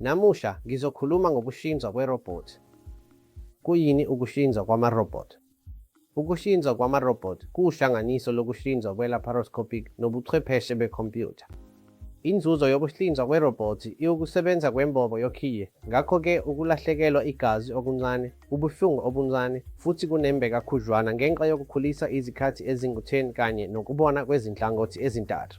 Namusha ngizokhuluma ngokuhlinzwa kwerobhothi. Kuyini ukuhlinzwa kwamarobhothi? Ukuhlinzwa kwamarobhothi kuwuhlanganiso lokuhlinzwa kwe-laparoscopic nobuchwepheshe bekhompyutha. Inzuzo yokuhlinzwa kwerobhothi iwukusebenza kwembobo yokhiye, ngakho-ke ukulahlekelwa igazi okuncane, ubuhlungu obuncane, futhi kunembe kakhudlwana ngenxa yokukhulisa izikhathi ezingu-10 kanye nokubona kwezinhlangothi ezintathu.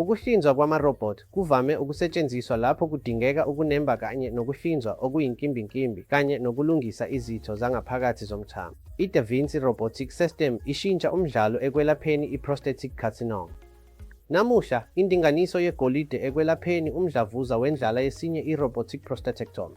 Ukuhlinzwa kwamarobhothi kuvame ukusetshenziswa lapho kudingeka ukunemba kanye nokuhlinzwa okuyinkimbinkimbi kanye nokulungisa izitho zangaphakathi zomthambo. I-Da Vinci Robotic System ishintsha umdlalo ekwelapheni i-prostatic carcinoma. Namusha, indinganiso yegolide ekwelapheni umdlavuza wendlala yesinye i-robotic prostatectomy.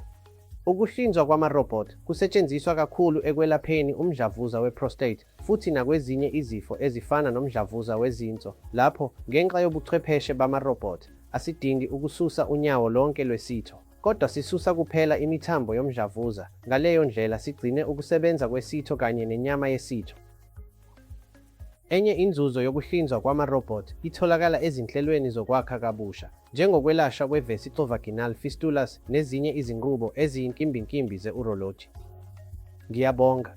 Ukuhlinzwa kwamarobhothi kusetshenziswa kakhulu ekwelapheni umdlavuza we-prostate futhi nakwezinye izifo ezifana nomdlavuza wezinso, lapho, ngenxa yobuchwepheshe bamarobhothi, asidingi ukususa unyawo lonke lwesitho, kodwa sisusa kuphela imithambo yomdlavuza, ngaleyo ndlela sigcine ukusebenza kwesitho kanye nenyama yesitho. Enye inzuzo yokuhlinzwa kwamarobhothi itholakala ezinhlelweni zokwakha kabusha, njengokwelashwa kwe-vesicovaginal fistulas nezinye izinqubo eziyinkimbinkimbi ze-urology. Ngiyabonga.